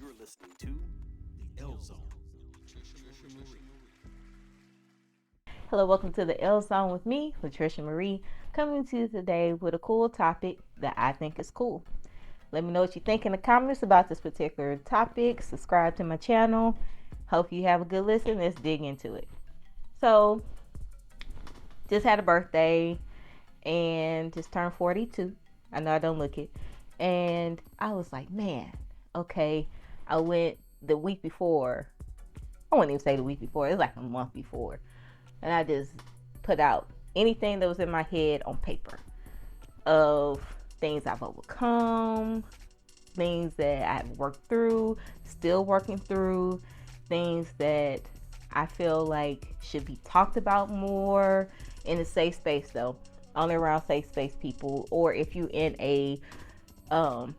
You're listening to The L Zone. Trisha Marie. Hello, welcome to the L Zone with me, Patricia Marie, coming to you today with a cool topic that I think is cool. Let me know what you think in the comments about this particular topic. Subscribe to my channel. Hope you have a good listen. Let's dig into it. So, just had a birthday and just turned 42. I know I don't look it. And I was like, man, okay. I went the week before. I wouldn't even say the week before. It was like a month before. And I just put out anything that was in my head on paper of things I've overcome, things that I've worked through, still working through, things that I feel like should be talked about more in a safe space though. Only around safe space people, or if you're in um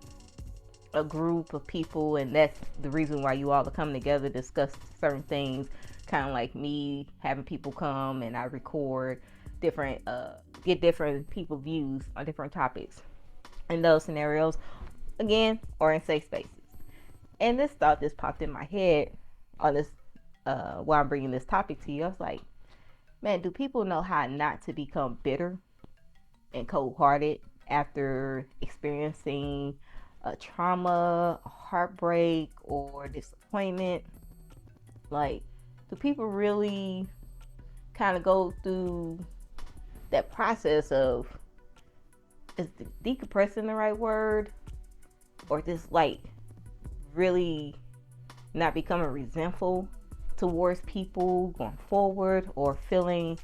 a group of people and that's the reason why you all are coming together to discuss certain things, kind of like me having people come and I record different get different people views on different topics in those scenarios, again, or in safe spaces. And this thought just popped in my head on this while I'm bringing this topic to you. I was like, man, do people know how not to become bitter and cold-hearted after experiencing a trauma, a heartbreak, or disappointment? Like, do people really kind of go through that process of, is decompressing the right word, or just like really not becoming resentful towards people going forward, or feeling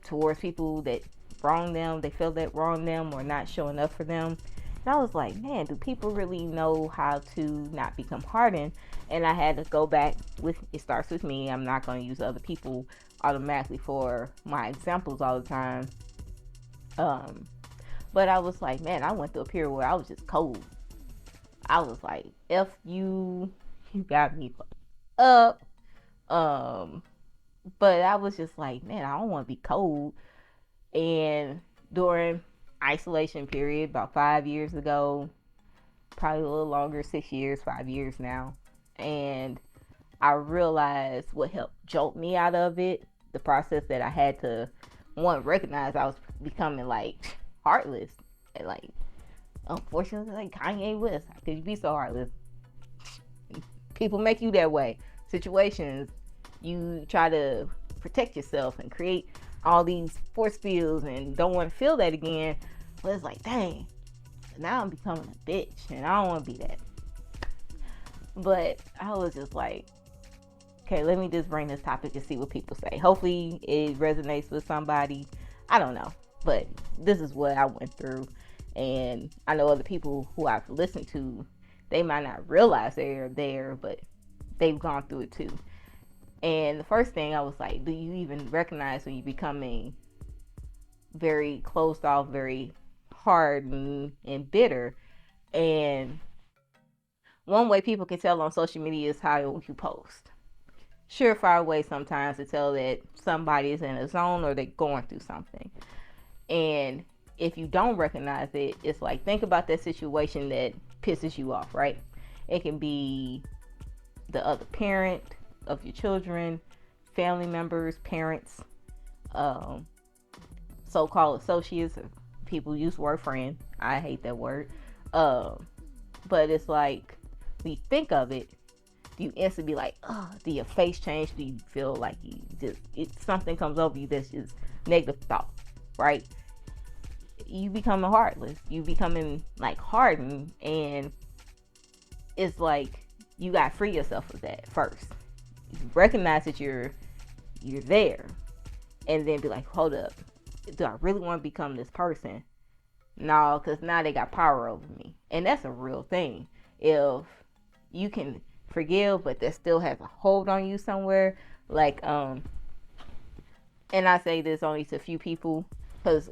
towards people that wrong them, they feel that wrong them or not showing up for them? And I was like, man, do people really know how to not become hardened? And I had to go back with, it starts with me. I'm not going to use other people automatically for my examples all the time. But I was like, man, I went through a period where I was just cold. I was like, F you, you got me up. Um, but I was just like, man, I don't want to be cold. And during isolation period, about 5 years ago, probably a little longer, 6 years, 5 years now. And I realized what helped jolt me out of it, the process that I had to, one, recognize I was becoming like heartless. And like, unfortunately, like Kanye West, how could you be so heartless? People make you that way. Situations, you try to protect yourself and create all these force fields and don't want to feel that again. But it's like, dang, now I'm becoming a bitch and I don't want to be that. But I was just like, okay, let me just bring this topic and see what people say. Hopefully it resonates with somebody. I don't know. But this is what I went through. And I know other people who I've listened to, they might not realize they're there, but they've gone through it too. And the first thing I was like, do you even recognize when you're becoming very closed off, very hard and bitter? And one way people can tell on social media is how you post. Surefire way sometimes to tell that somebody is in a zone or they're going through something. And if you don't recognize it, it's like, think about that situation that pisses you off, right? It can be the other parent of your children, family members, parents, so-called associates. People use the word friend. I hate that word. But it's like, when you think of it, do you instantly be like, oh, do your face change? Do you feel like you just, something comes over you that's just negative thought, right? You becoming heartless. You becoming like hardened, and it's like you gotta free yourself of that first. You recognize that you're there, and then be like, hold up, do I really want to become this person? No, because now they got power over me, and that's a real thing. If you can forgive, but that still has a hold on you somewhere, like and I say this only to a few people, because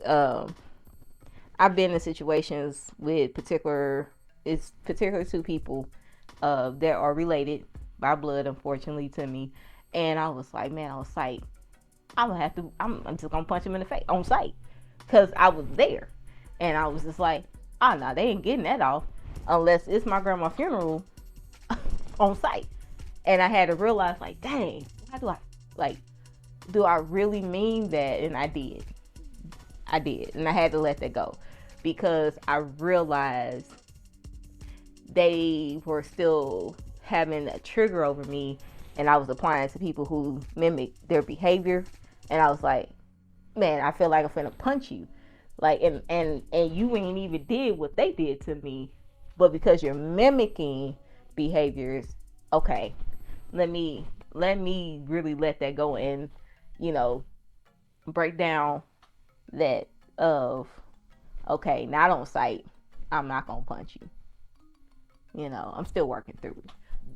I've been in situations with particular two people that are related by blood, unfortunately, to me. And I was like, man, I'm just gonna punch him in the face on sight, because I was there, and I was just like, oh no, they ain't getting that off unless it's my grandma's funeral. on site. And I had to realize, like, dang, why do I, like, do I really mean that? And I did. And I had to let that go because I realized they were still having a trigger over me, and I was applying it to people who mimic their behavior. And I was like, man, I feel like I'm finna punch you. Like, and you ain't even did what they did to me, but because you're mimicking behaviors, okay, let me really let that go and, you know, break down that of, okay, not on site, I'm not gonna punch you. You know, I'm still working through it,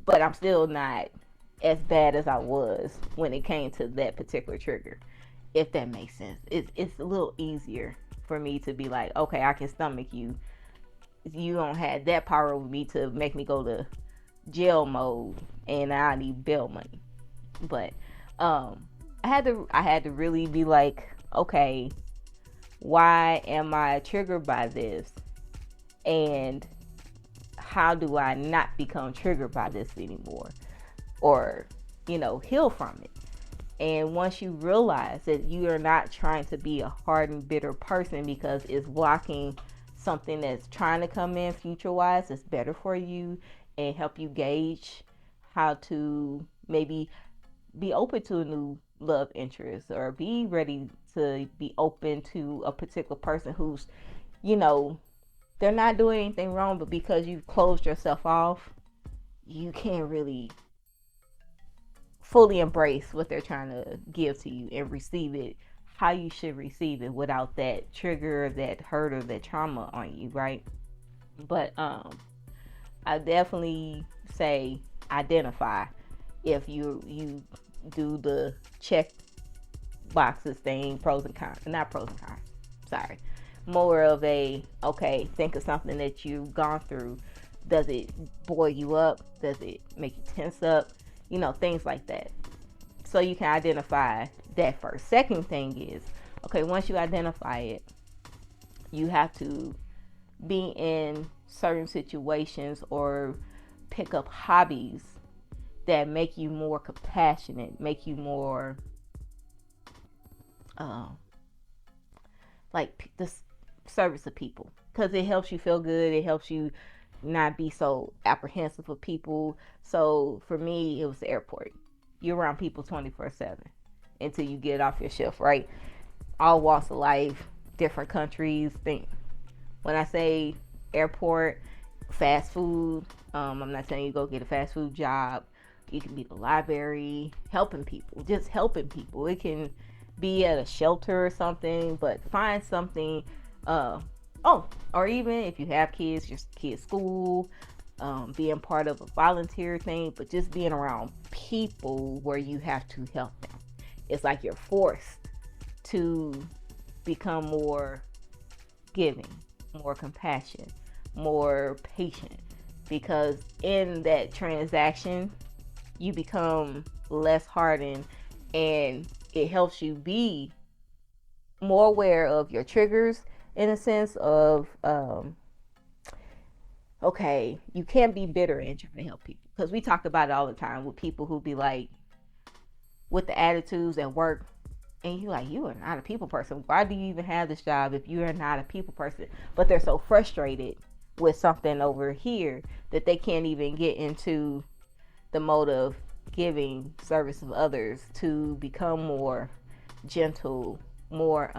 but I'm still not as bad as I was when it came to that particular trigger. If that makes sense, it's a little easier for me to be like, okay, I can stomach you. You don't have that power over me to make me go to jail mode, and I need bail money. But um, I had to really be like, okay, why am I triggered by this, and how do I not become triggered by this anymore, or heal from it. And once you realize that you are not trying to be a hardened, bitter person because it's blocking something that's trying to come in future wise, it's better for you and help you gauge how to maybe be open to a new love interest, or be ready to be open to a particular person who's, you know, they're not doing anything wrong, but because you've closed yourself off, you can't really fully embrace what they're trying to give to you and receive it how you should receive it without that trigger, that hurt, or that trauma on you, right? But I definitely say identify if you do the check boxes thing, pros and cons, not pros and cons, sorry, more of a, okay, think of something that you've gone through. Does it boil you up? Does it make you tense up? Things like that. So you can identify that first. Second thing is, okay, once you identify it, you have to be in certain situations or pick up hobbies that make you more compassionate, make you more uh, like the service of people, because it helps you feel good. It helps you not be so apprehensive of people. So for me, it was the airport. You're around people 24/7 until you get off your shift, right? All walks of life, different countries. Think when I say airport, fast food. I'm not saying you go get a fast food job. You can be the library, helping people, just helping people. It can be at a shelter or something, but find something. Uh, oh, or even if you have kids, your kids' school, being part of a volunteer thing, but just being around people where you have to help them. It's like you're forced to become more giving, more compassion, more patient, because in that transaction, you become less hardened, and it helps you be more aware of your triggers, in a sense of, okay, you can't be bitter and trying to help people, because we talk about it all the time with people who be like, with the attitudes at work, and you like, you are not a people person. Why do you even have this job if you are not a people person? But they're so frustrated with something over here that they can't even get into the mode of giving service of others to become more gentle, more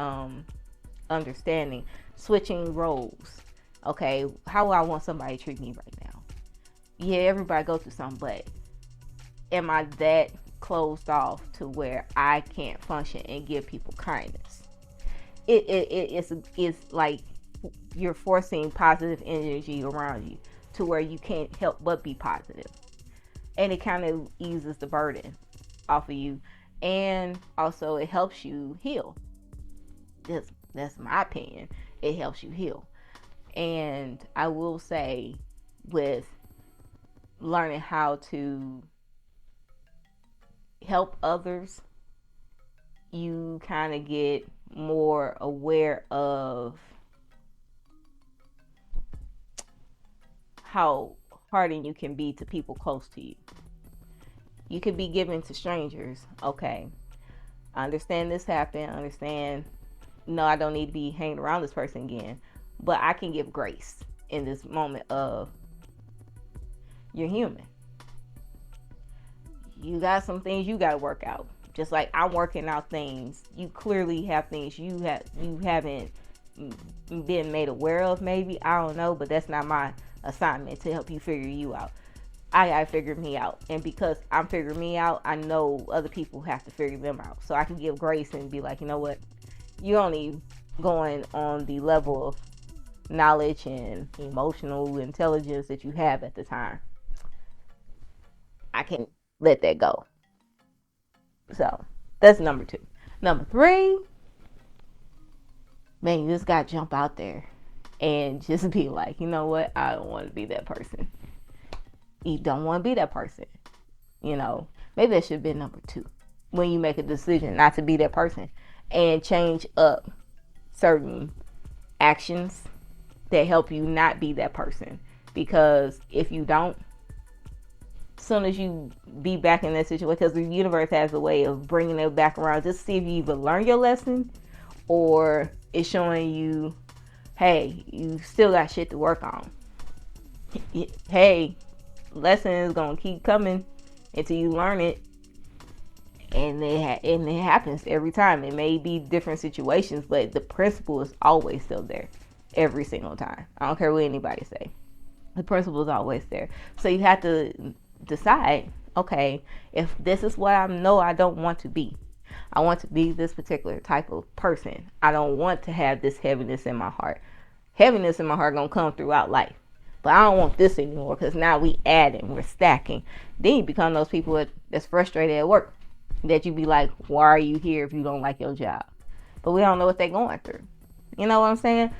understanding, switching roles. Okay, how do I want somebody to treat me right now? Yeah, everybody goes through something, but am I that closed off to where I can't function and give people kindness? It's like you're forcing positive energy around you to where you can't help but be positive, and it kind of eases the burden off of you, and also it helps you heal. That's my opinion. It helps you heal. And I will say, with learning how to help others, you kind of get more aware of how hardened you can be to people close to you. You could be given to strangers. Okay, I understand this happened. I understand, no, I don't need to be hanging around this person again. But I can give grace in this moment of, you're human. You got some things you got to work out. Just like I'm working out things. You clearly have things you haven't been made aware of, maybe. I don't know, but that's not my assignment to help you figure you out. I gotta figure me out, and because I'm figuring me out, I know other people have to figure them out. So I can give grace and be like, you know what, you're only going on the level of knowledge and emotional intelligence that you have at the time. I can let that go. So that's number 2. Number 3, man, you just gotta jump out there and just be like, you know what, I don't want to be that person. You don't want to be that person. Maybe that should be number 2. When you make a decision not to be that person, and change up certain actions that help you not be that person. Because if you don't, as soon as you be back in that situation, because the universe has a way of bringing it back around, just to see if you even learn your lesson, or it's showing you, hey, you still got shit to work on. Hey, lesson is gonna keep coming until you learn it, and it happens every time. It may be different situations, but the principle is always still there, every single time. I don't care what anybody say. The principle is always there. So you have to decide, okay, if this is what I know I don't want to be. I want to be this particular type of person. I don't want to have this heaviness in my heart. Heaviness in my heart gonna come throughout life. But I don't want this anymore, because now we adding, we're stacking. Then you become those people that's frustrated at work. That you be like, why are you here if you don't like your job? But we don't know what they're going through. You know what I'm saying?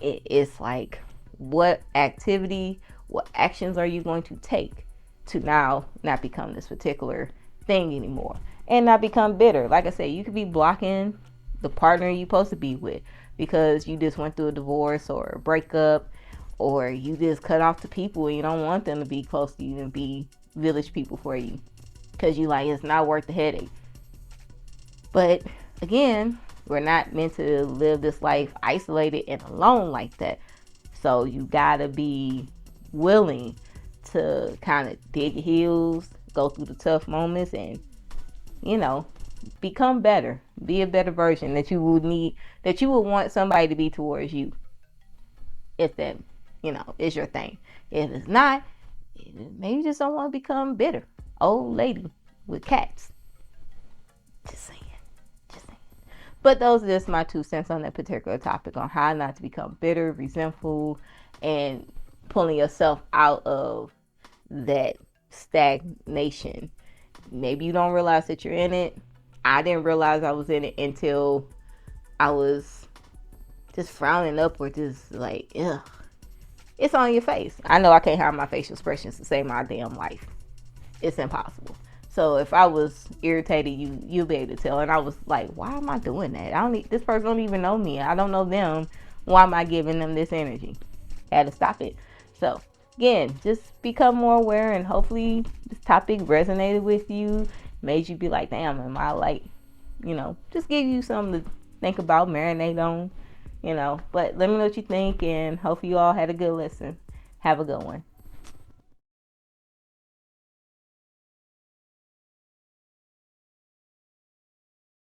It's like, what activity, what actions are you going to take to now not become this particular thing anymore? And not become bitter. Like I said, you could be blocking the partner you're supposed to be with because you just went through a divorce or a breakup, or you just cut off the people and you don't want them to be close to you and be village people for you because you like, it's not worth the headache. But again, we're not meant to live this life isolated and alone like that. So you gotta be willing to kind of dig your heels, go through the tough moments, and become better. Be a better version that you would need, that you would want somebody to be towards you, if that is your thing. If it's not, maybe you just don't want to become bitter old lady with cats. Just saying. But those are just my 2 cents on that particular topic, on how not to become bitter, resentful, and pulling yourself out of that stagnation. Maybe you don't realize that you're in it. I didn't realize I was in it until I was just frowning upward, just like, ugh. It's on your face. I know I can't have my facial expressions to save my damn life. It's impossible. So if I was irritated, you'll be able to tell. And I was like, why am I doing that? This person don't even know me. I don't know them. Why am I giving them this energy? I had to stop it. So again, just become more aware, and hopefully this topic resonated with you, made you be like, damn, am I like, just give you something to think about, marinate on. But let me know what you think, and hopefully you all had a good listen. Have a good one.